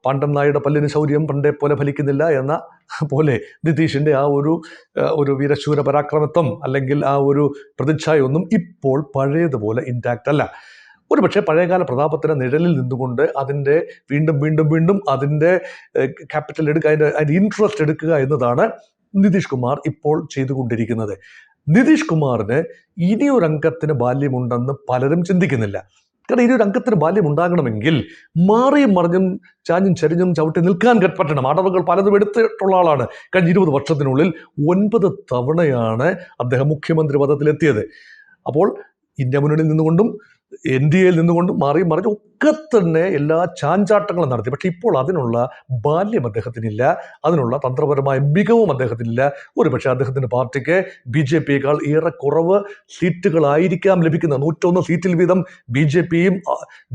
പാണ്ഡൻ നായുടെ പല്ലിന് ശൗര്യം പണ്ടേ പോലെ ഫലിക്കുന്നില്ല എന്ന പോലെ നിതീഷിൻ്റെ ആ ഒരു വീരശൂര പരാക്രമത്വം അല്ലെങ്കിൽ ആ ഒരു പ്രതിച്ഛായൊന്നും ഇപ്പോൾ പഴയതുപോലെ ഇൻടാക്റ്റ് അല്ല. ഒരുപക്ഷെ പഴയകാല പ്രതാപത്തിൻ്റെ നിഴലിൽ നിന്നുകൊണ്ട് അതിൻ്റെ വീണ്ടും അതിൻ്റെ ക്യാപിറ്റൽ എടുക്കുക, അതിൻ്റെ ഇൻട്രസ്റ്റ് എടുക്കുക എന്നതാണ് നിതീഷ് കുമാർ ഇപ്പോൾ ചെയ്തുകൊണ്ടിരിക്കുന്നത്. നിതീഷ് കുമാറിന് ഇനിയൊരംഗത്തിന് ബാല്യമുണ്ടെന്ന് പലരും ചിന്തിക്കുന്നില്ല. കാരണം ഇനി ഒരു അംഗത്തിന് ബാല്യം ഉണ്ടാകണമെങ്കിൽ മാറിയും മറിഞ്ഞും ചാഞ്ഞും ചരിഞ്ഞും ചവിട്ടി നിൽക്കാൻ പറ്റണം. അടവുകൾ പലതും എടുത്തിട്ടുള്ള ആളാണ്. കഴിഞ്ഞ 20 വർഷത്തിനുള്ളിൽ 9 തവണയാണ് അദ്ദേഹം മുഖ്യമന്ത്രി പദത്തിലെത്തിയത്. അപ്പോൾ ഇന്ത്യ മുന്നണിയിൽ നിന്നുകൊണ്ടും NDAയിൽ നിന്നുകൊണ്ടും മാറിയും മറിഞ്ഞും ഒക്കെ തന്നെ എല്ലാ ചാഞ്ചാട്ടങ്ങളും നടത്തി. പക്ഷെ ഇപ്പോൾ അതിനുള്ള ബാല്യം അദ്ദേഹത്തിനില്ല, അതിനുള്ള തന്ത്രപരമായ മികവും അദ്ദേഹത്തിനില്ല. ഒരുപക്ഷെ അദ്ദേഹത്തിൻ്റെ പാർട്ടിക്ക് BJPയേക്കാൾ ഏറെ കുറവ് സീറ്റുകളായിരിക്കാം ലഭിക്കുന്നത്. 101 സീറ്റിൽ വീതം BJPയും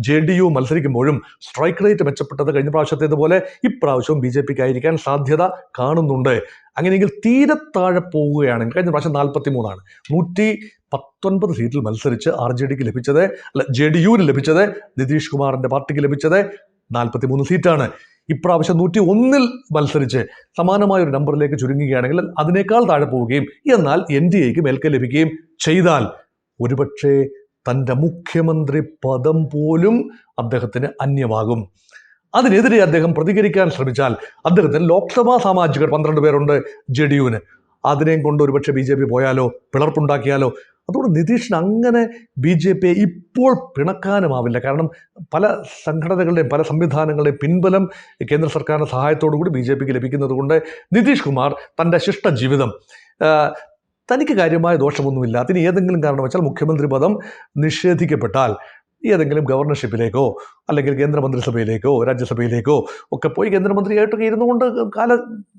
JDUവും മത്സരിക്കുമ്പോഴും സ്ട്രൈക്ക് റേറ്റ് മെച്ചപ്പെട്ടത് കഴിഞ്ഞ പ്രാവശ്യത്തേതുപോലെ ഇപ്രാവശ്യവും BJPക്കായിരിക്കാൻ സാധ്യത കാണുന്നുണ്ട്. അങ്ങനെയെങ്കിൽ തീരെ താഴെ പോവുകയാണെങ്കിൽ കഴിഞ്ഞ പ്രാവശ്യം 43ആണ്, 119 സീറ്റിൽ മത്സരിച്ച് RJDക്ക് ലഭിച്ചത്, JDUവിന് ലഭിച്ചത്, നിതീഷ് കുമാറിന്റെ പാർട്ടിക്ക് ലഭിച്ചത് 43 സീറ്റാണ്. ഇപ്രാവശ്യം 101 മത്സരിച്ച് സമാനമായ ഒരു നമ്പറിലേക്ക് ചുരുങ്ങുകയാണെങ്കിൽ അതിനേക്കാൾ താഴെ പോവുകയും എന്നാൽ NDAക്ക് മേൽക്കൈ ലഭിക്കുകയും ചെയ്താൽ ഒരുപക്ഷെ തൻ്റെ മുഖ്യമന്ത്രി പദം പോലും അദ്ദേഹത്തിന് അന്യമാകും. അതിനെതിരെ അദ്ദേഹം പ്രതികരിക്കാൻ ശ്രമിച്ചാൽ അദ്ദേഹത്തിന് ലോക്സഭാ സാമാജികർ 12 പേരുണ്ട് JDUവിന്. അതിനെയും കൊണ്ട് ഒരുപക്ഷെ BJP പോയാലോ, പിളർപ്പുണ്ടാക്കിയാലോ. അതുകൊണ്ട് നിതീഷിന് അങ്ങനെ BJPയെ ഇപ്പോൾ പിണക്കാനുമാവില്ല. കാരണം പല സംഘടനകളുടെയും പല സംവിധാനങ്ങളുടെയും പിൻബലം കേന്ദ്ര സർക്കാരിൻ്റെ സഹായത്തോടു കൂടി BJPക്ക് ലഭിക്കുന്നത് കൊണ്ട് നിതീഷ് കുമാർ തൻ്റെ ശിഷ്ട ജീവിതം തനിക്ക് കാര്യമായ ദോഷമൊന്നുമില്ല. അതിന് ഏതെങ്കിലും കാരണവശാൽ മുഖ്യമന്ത്രി പദം നിഷേധിക്കപ്പെട്ടാൽ ഏതെങ്കിലും ഗവർണർഷിപ്പിലേക്കോ അല്ലെങ്കിൽ കേന്ദ്രമന്ത്രിസഭയിലേക്കോ രാജ്യസഭയിലേക്കോ ഒക്കെ പോയി കേന്ദ്രമന്ത്രിയായിട്ടൊക്കെ ഇരുന്നുകൊണ്ട്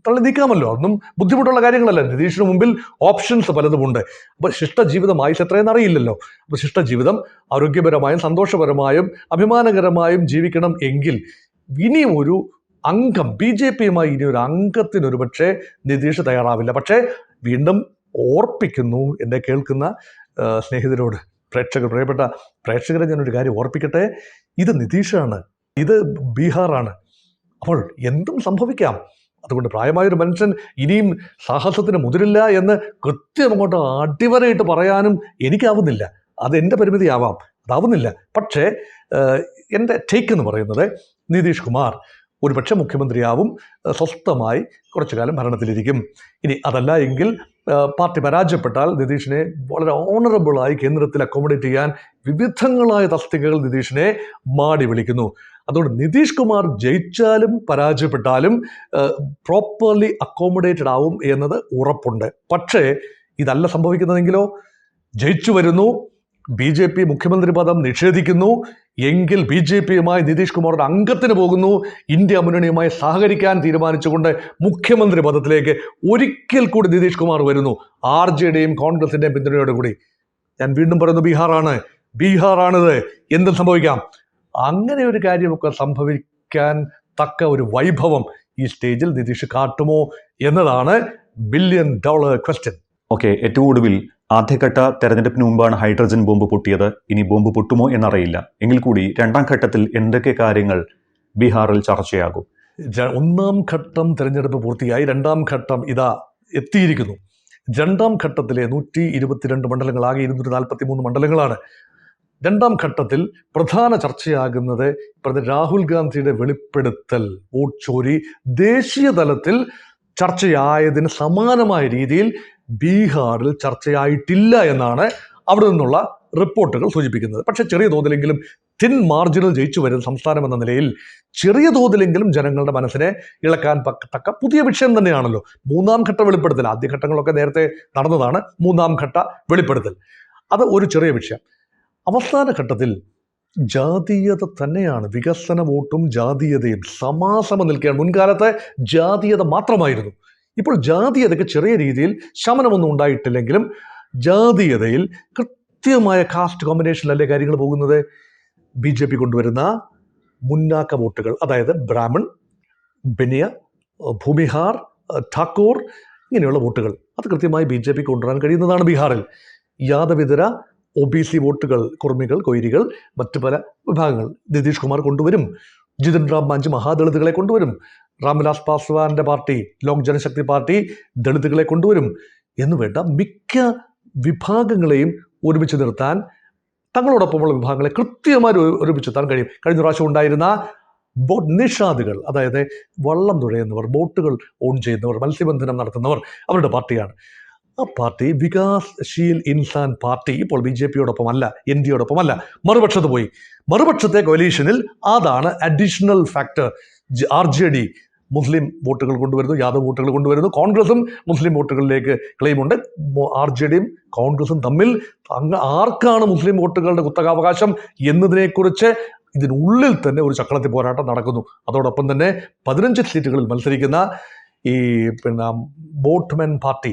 തള്ളി നീക്കാമല്ലോ. അതൊന്നും ബുദ്ധിമുട്ടുള്ള കാര്യങ്ങളല്ല. നിതീഷിന് മുമ്പിൽ ഓപ്ഷൻസ് പലതുമുണ്ട്. അപ്പോൾ ശിഷ്ടജീവിതം ആയുസ് എത്രയെന്ന് അറിയില്ലല്ലോ. അപ്പോൾ ശിഷ്ടജീവിതം ആരോഗ്യപരമായും സന്തോഷപരമായും അഭിമാനകരമായും ജീവിക്കണം എങ്കിൽ ഇനിയും ഒരു അംഗം BJPയുമായി ഇനി ഒരു അംഗത്തിനൊരു പക്ഷേ നിതീഷ് തയ്യാറാവില്ല. പക്ഷേ വീണ്ടും ഓർപ്പിക്കുന്നു എന്നെ കേൾക്കുന്ന സ്നേഹിതരോട്, പ്രിയപ്പെട്ട പ്രേക്ഷകരെ ഞാനൊരു കാര്യം ഓർപ്പിക്കട്ടെ. ഇത് നിതീഷാണ്, ഇത് ബീഹാറാണ്. അപ്പോൾ എന്തും സംഭവിക്കാം. അതുകൊണ്ട് പ്രായമായൊരു മനുഷ്യൻ ഇനിയും സാഹസത്തിന് മുതിരില്ല എന്ന് കൃത്യം അങ്ങോട്ട് അടിവരയിട്ട് പറയാനും എനിക്കാവുന്നില്ല. അതെൻ്റെ പരിമിതിയാവാം, അതാവുന്നില്ല. പക്ഷേ എൻ്റെ ടേക്ക് എന്ന് പറയുന്നത് നിതീഷ് കുമാർ ഒരുപക്ഷെ മുഖ്യമന്ത്രിയാവും, സ്വസ്ഥമായി കുറച്ചു കാലം ഭരണത്തിലിരിക്കും. ഇനി അതല്ല എങ്കിൽ പാർട്ടി പരാജയപ്പെട്ടാൽ നിതീഷിനെ വളരെ ഓണറബിളായി കേന്ദ്രത്തിൽ അക്കോമഡേറ്റ് ചെയ്യാൻ വിവിധങ്ങളായ തസ്തികകൾ നിതീഷിനെ മാടി വിളിക്കുന്നു. അതുകൊണ്ട് നിതീഷ് കുമാർ ജയിച്ചാലും പരാജയപ്പെട്ടാലും പ്രോപ്പർലി അക്കോമഡേറ്റഡ് ആവും എന്നത് ഉറപ്പുണ്ട്. പക്ഷേ ഇതല്ല സംഭവിക്കുന്നതെങ്കിലോ, ജയിച്ചു വരുന്നു, BJP മുഖ്യമന്ത്രി പദം നിഷേധിക്കുന്നു എങ്കിൽ BJPയുമായി നിതീഷ് കുമാർ ഒരു അംഗത്തിന് പോകുന്നു, ഇന്ത്യ മുന്നണിയുമായി സഹകരിക്കാൻ തീരുമാനിച്ചുകൊണ്ട് മുഖ്യമന്ത്രി പദത്തിലേക്ക് ഒരിക്കൽ കൂടി നിതീഷ് കുമാർ വരുന്നു, RJDയും കോൺഗ്രസിൻ്റെയും പിന്തുണയോടുകൂടി. ഞാൻ വീണ്ടും പറയുന്നു, ബീഹാറാണിത്. എന്തും സംഭവിക്കാം. അങ്ങനെ ഒരു കാര്യമൊക്കെ സംഭവിക്കാൻ തക്ക ഒരു വൈഭവം ഈ സ്റ്റേജിൽ നിതീഷ് കാട്ടുമോ എന്നതാണ് $1 ബില്യൺ ക്വസ്റ്റ്യൻ. ഓക്കെ, ഏറ്റവും ഒടുവിൽ ആദ്യഘട്ട തെരഞ്ഞെടുപ്പിന് മുമ്പാണ് ഹൈഡ്രജൻ ബോംബ് പൊട്ടിയത്. ഇനി ബോംബ് പൊട്ടുമോ എന്നറിയില്ല. എങ്കിൽ കൂടി രണ്ടാം ഘട്ടത്തിൽ എന്തൊക്കെ കാര്യങ്ങൾ ബീഹാറിൽ ചർച്ചയാകും? 1-ാം ഘട്ടം തെരഞ്ഞെടുപ്പ് പൂർത്തിയായി, 2-ാം ഘട്ടം ഇതാ എത്തിയിരിക്കുന്നു. 2-ാം ഘട്ടത്തിലെ 122 മണ്ഡലങ്ങൾ, ആകെ 243 മണ്ഡലങ്ങളാണ്. 2-ാം ഘട്ടത്തിൽ പ്രധാന ചർച്ചയാകുന്നത് രാഹുൽ ഗാന്ധിയുടെ വെളിപ്പെടുത്തൽ, വോട്ട് ചോരി ദേശീയ തലത്തിൽ ചർച്ചയായതിന് സമാനമായ രീതിയിൽ ബീഹാറിൽ ചർച്ചയായിട്ടില്ല എന്നാണ് അവിടെ നിന്നുള്ള റിപ്പോർട്ടുകൾ സൂചിപ്പിക്കുന്നത്. പക്ഷേ ചെറിയ തോതിലെങ്കിലും തിൻ മാർജിനിൽ ജയിച്ചു വരുന്ന സംസ്ഥാനം എന്ന നിലയിൽ ചെറിയ തോതിലെങ്കിലും ജനങ്ങളുടെ മനസ്സിനെ ഇളക്കാൻ തക്ക പുതിയ വിഷയം തന്നെയാണല്ലോ 3-ാം ഘട്ട വെളിപ്പെടുത്തൽ. ആദ്യഘട്ടങ്ങളൊക്കെ നേരത്തെ നടന്നതാണ്. 3-ാം ഘട്ട വെളിപ്പെടുത്തൽ അത് ഒരു ചെറിയ വിഷയം. അവസാന ഘട്ടത്തിൽ ജാതീയത തന്നെയാണ്. വികസന വോട്ടും ജാതീയതയും സമാസമം നിൽക്കുകയാണ്. മുൻകാലത്ത് ജാതീയത മാത്രമായിരുന്നു. ഇപ്പോൾ ജാതീയതയ്ക്ക് ചെറിയ രീതിയിൽ ശമനമൊന്നും ഉണ്ടായിട്ടില്ലെങ്കിലും ജാതീയതയിൽ കൃത്യമായ കാസ്റ്റ് കോമ്പിനേഷനിലല്ലേ കാര്യങ്ങൾ പോകുന്നത്. BJP കൊണ്ടുവരുന്ന മുന്നാക്ക വോട്ടുകൾ, അതായത് ബ്രാഹ്മൺ, ബനിയ, ഭൂമിഹാർ, ഠാക്കൂർ ഇങ്ങനെയുള്ള വോട്ടുകൾ അത് കൃത്യമായി BJP കൊണ്ടുവരാൻ കഴിയുന്നതാണ് ബീഹാറിൽ. യാദവിതര OBC വോട്ടുകൾ, കുർമികൾ, കൊയ്രികൾ, മറ്റു പല വിഭാഗങ്ങൾ നിതീഷ് കുമാർ കൊണ്ടുവരും. ജിതിൻ റാം മാഞ്ചി മഹാദളിതുകളെ കൊണ്ടുവരും. രാംവിലാസ് പാസ്വാന്റെ പാർട്ടി, ലോക് ജനശക്തി പാർട്ടി ദളിതുകളെ കൊണ്ടുവരും. എന്നുവേണ്ട മിക്ക വിഭാഗങ്ങളെയും ഒരുമിച്ച് നിർത്താൻ, തങ്ങളോടൊപ്പമുള്ള വിഭാഗങ്ങളെ കൃത്യമായി ഒരുമിച്ച് നിർത്താൻ കഴിയും. കഴിഞ്ഞ പ്രാവശ്യം ഉണ്ടായിരുന്ന ബോട്ട് നിഷാദുകൾ, അതായത് വള്ളം തുഴയുന്നവർ, ബോട്ടുകൾ ഓൺ ചെയ്യുന്നവർ, മത്സ്യബന്ധനം നടത്തുന്നവർ, അവരുടെ പാർട്ടിയാണ്. ആ പാർട്ടി വികാസ്ശീൽ ഇൻസാൻ പാർട്ടി ഇപ്പോൾ BJP-യോടൊപ്പമല്ല, NDA-യോടൊപ്പമല്ല, മറുപക്ഷത്ത് പോയി. മറുപക്ഷത്തെ കൊലീഷനിൽ അതാണ് അഡീഷണൽ ഫാക്ടർ. RJD മുസ്ലിം വോട്ടുകൾ കൊണ്ടുവരുന്നു, യാദവ് വോട്ടുകൾ കൊണ്ടുവരുന്നു. കോൺഗ്രസും മുസ്ലിം വോട്ടുകളിലേക്ക് ക്ലെയിമുണ്ട്. RJDയും കോൺഗ്രസും തമ്മിൽ ആർക്കാണ് മുസ്ലിം വോട്ടുകളുടെ കുത്തകാവകാശം എന്നതിനെക്കുറിച്ച് ഇതിനുള്ളിൽ തന്നെ ഒരു ചക്രത്തി പോരാട്ടം നടക്കുന്നു. അതോടൊപ്പം തന്നെ 15 സീറ്റുകളിൽ മത്സരിക്കുന്ന ഈ ബോട്ട്മെൻ പാർട്ടി,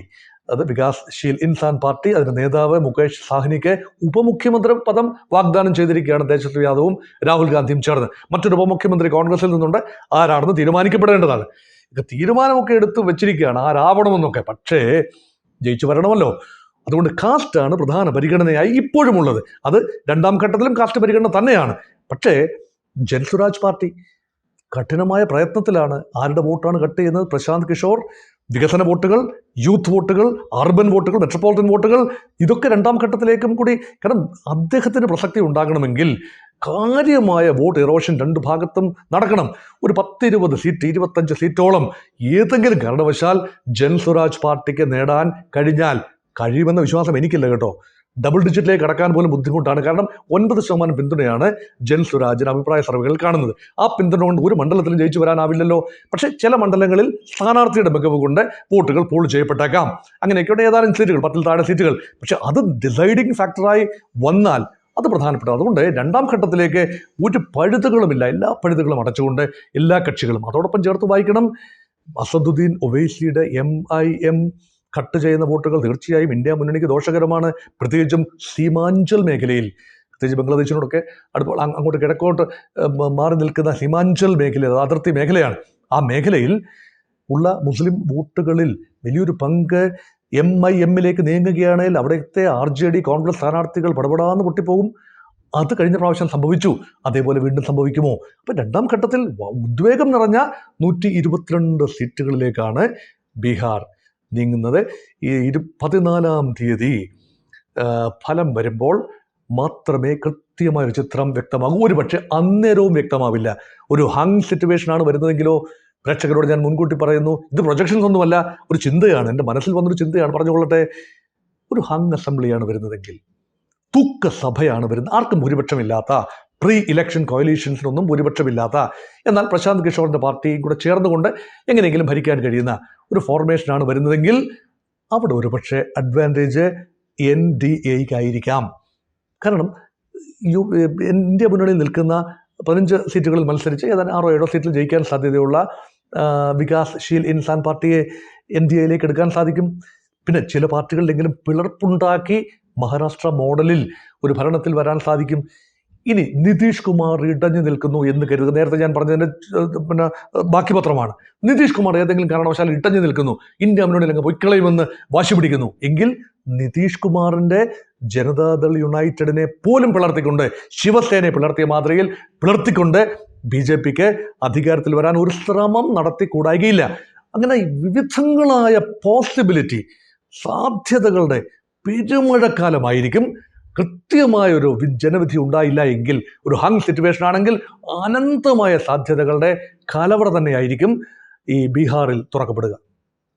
അത് വികാസ്ശീൽ ഇൻസാൻ പാർട്ടി, അതിന്റെ നേതാവ് മുകേഷ് സാഹ്നിക്ക് ഉപമുഖ്യമന്ത്രി പദം വാഗ്ദാനം ചെയ്തിരിക്കുകയാണ് തേജസ്വി യാദവും രാഹുൽ ഗാന്ധിയും ചേർന്ന്. മറ്റൊരു ഉപമുഖ്യമന്ത്രി കോൺഗ്രസിൽ നിന്നുണ്ട്. ആരാണെന്ന് തീരുമാനിക്കപ്പെടേണ്ടതാണ്. ഇത് തീരുമാനമൊക്കെ എടുത്ത് വെച്ചിരിക്കുകയാണ് ആരാവണമെന്നൊക്കെ. പക്ഷേ ജയിച്ചു വരണമല്ലോ. അതുകൊണ്ട് കാസ്റ്റാണ് പ്രധാന പരിഗണനയായി ഇപ്പോഴുമുള്ളത്. അത് രണ്ടാം ഘട്ടത്തിലും കാസ്റ്റ് പരിഗണന തന്നെയാണ്. പക്ഷേ ജൻസുരാജ് പാർട്ടി കഠിനമായ പ്രയത്നത്തിലാണ്. ആരുടെ വോട്ടാണ് കട്ട് ചെയ്യുന്നത്? പ്രശാന്ത് കിഷോർ. വികസന വോട്ടുകൾ, യൂത്ത് വോട്ടുകൾ, അർബൻ വോട്ടുകൾ, മെട്രോപൊളിറ്റൻ വോട്ടുകൾ, ഇതൊക്കെ രണ്ടാം ഘട്ടത്തിലേക്കും കൂടി. കാരണം അദ്ദേഹത്തിന് പ്രസക്തി ഉണ്ടാകണമെങ്കിൽ കാര്യമായ വോട്ട് ഇറോഷൻ രണ്ട് ഭാഗത്തും നടക്കണം. ഒരു 10-20 സീറ്റ്, 25 സീറ്റോളം ഏതെങ്കിലും കാരണവശാൽ ജൻസുരാജ് പാർട്ടിക്ക് നേടാൻ കഴിയുമെന്ന വിശ്വാസം എനിക്കില്ല കേട്ടോ. ഡബിൾ ഡിജിറ്റിലേക്ക് കടക്കാൻ പോലും ബുദ്ധിമുട്ടാണ്. കാരണം 9% പിന്തുണയാണ് ജൻസുരാജിന് അഭിപ്രായ സർവേകളിൽ കാണുന്നത്. ആ പിന്തുണ കൊണ്ട് ഒരു മണ്ഡലത്തിലും ജയിച്ചു വരാനാവില്ലല്ലോ. പക്ഷേ ചില മണ്ഡലങ്ങളിൽ സ്ഥാനാർത്ഥിയുടെ മികവ് കൊണ്ട് വോട്ടുകൾ പോൾ ചെയ്യപ്പെട്ടേക്കാം. അങ്ങനെയൊക്കെയുള്ള ഏതാനും സീറ്റുകൾ, 10-ൽ താഴെ സീറ്റുകൾ. പക്ഷെ അത് ഡിസൈഡിങ് ഫാക്ടറായി വന്നാൽ അത് പ്രധാനപ്പെട്ട. അതുകൊണ്ട് രണ്ടാം ഘട്ടത്തിലേക്ക് ഒരു പഴുതുകളുമില്ല. എല്ലാ പഴുതുകളും അടച്ചുകൊണ്ട് എല്ലാ കക്ഷികളും. അതോടൊപ്പം ചേർത്ത് വായിക്കണം, അസദുദ്ദീൻ ഒവൈസിയുടെ MIM കട്ട് ചെയ്യുന്ന വോട്ടുകൾ തീർച്ചയായും ഇന്ത്യ മുന്നണിക്ക് ദോഷകരമാണ്. പ്രത്യേകിച്ചും സീമാഞ്ചൽ മേഖലയിൽ, പ്രത്യേകിച്ച് ബംഗ്ലാദേശിനോടൊക്കെ അടുപ്പോൾ അങ്ങോട്ട് കിഴക്കോട്ട് മാറി നിൽക്കുന്ന ഹിമാചൽ മേഖല, അതിർത്തി മേഖലയാണ്. ആ മേഖലയിൽ ഉള്ള മുസ്ലിം വോട്ടുകളിൽ വലിയൊരു പങ്ക് MIM-ലേക്ക് നീങ്ങുകയാണെങ്കിൽ അവിടുത്തെ RJD കോൺഗ്രസ് സ്ഥാനാർത്ഥികൾ പടപടാന്ന് പൊട്ടിപ്പോകും. അത് കഴിഞ്ഞ പ്രാവശ്യം സംഭവിച്ചു. അതേപോലെ വീണ്ടും സംഭവിക്കുമോ? അപ്പം രണ്ടാം ഘട്ടത്തിൽ ഉദ്വേഗം നിറഞ്ഞ 122 സീറ്റുകളിലേക്കാണ് ബീഹാർ നീങ്ങുന്നത്. ഈ 14-ാം തീയതി ഫലം വരുമ്പോൾ മാത്രമേ കൃത്യമായൊരു ചിത്രം വ്യക്തമാകൂ. ഒരുപക്ഷെ അന്നേരവും വ്യക്തമാവില്ല. ഒരു ഹങ് സിറ്റുവേഷനാണ് വരുന്നതെങ്കിലോ, പ്രേക്ഷകരോട് ഞാൻ മുൻകൂട്ടി പറയുന്നു, ഇത് പ്രൊജക്ഷൻസ് ഒന്നുമല്ല, ഒരു ചിന്തയാണ്, എൻ്റെ മനസ്സിൽ വന്നൊരു ചിന്തയാണ്, പറഞ്ഞുകൊള്ളട്ടെ. ഒരു ഹങ് അസംബ്ലിയാണ് വരുന്നതെങ്കിൽ, തൂക്ക സഭയാണ് വരുന്നത്, ആർക്കും ഭൂരിപക്ഷമില്ലാത്ത, പ്രീ ഇലക്ഷൻ കോയലീഷൻസിനൊന്നും ഭൂരിപക്ഷമില്ലാത്ത, എന്നാൽ പ്രശാന്ത് കിഷോറിൻ്റെ പാർട്ടിയും കൂടെ ചേർന്നുകൊണ്ട് എങ്ങനെയെങ്കിലും ഭരിക്കാൻ കഴിയുന്ന ഒരു ഫോർമേഷനാണ് വരുന്നതെങ്കിൽ അവിടെ ഒരു പക്ഷേ അഡ്വാൻറ്റേജ് NDA-യ്ക്കായിരിക്കാം. കാരണം ഇന്ത്യ മുന്നണിയിൽ നിൽക്കുന്ന 15 സീറ്റുകളിൽ മത്സരിച്ച് ഏതാണ്ട് 6-7 സീറ്റിൽ ജയിക്കാൻ സാധ്യതയുള്ള വികാസ്ശീൽ ഇൻസാൻ പാർട്ടിയെ NDA-യിലേക്ക് എടുക്കാൻ സാധിക്കും. പിന്നെ ചില പാർട്ടികളിലെങ്കിലും പിളർപ്പുണ്ടാക്കി മഹാരാഷ്ട്ര മോഡലിൽ ഒരു ഭരണത്തിൽ വരാൻ സാധിക്കും. ഇനി നിതീഷ് കുമാർ ഇടഞ്ഞു നിൽക്കുന്നു എന്ന് കരുതുക. നേരത്തെ ഞാൻ പറഞ്ഞതിൻ്റെ ബാക്കി പത്രമാണ്. നിതീഷ് കുമാർ ഏതെങ്കിലും കാരണവശാൽ ഇടഞ്ഞു നിൽക്കുന്നു, ഇന്ത്യ മുന്നണിയിൽ അങ്ങ് പൊയ്ക്കളയുമെന്ന് വാശി പിടിക്കുന്നു എങ്കിൽ നിതീഷ് കുമാറിൻ്റെ ജനതാദൾ യുണൈറ്റഡിനെ പോലും പിളർത്തിക്കൊണ്ട്, ശിവസേനയെ പിളർത്തിയ മാതൃകയിൽ പിളർത്തിക്കൊണ്ട് BJP-ക്ക് അധികാരത്തിൽ വരാൻ ഒരു ശ്രമം നടത്തിക്കൂടായികയില്ല. അങ്ങനെ വിവിധങ്ങളായ പോസിബിലിറ്റി, സാധ്യതകളുടെ പെരുമഴക്കാലമായിരിക്കും. കൃത്യമായൊരു ജനവിധി ഉണ്ടായില്ല എങ്കിൽ, ഒരു ഹങ് സിറ്റുവേഷൻ ആണെങ്കിൽ അനന്തമായ സാധ്യതകളുടെ കലവറ തന്നെയായിരിക്കും ഈ ബീഹാറിൽ തുറക്കപ്പെടുക.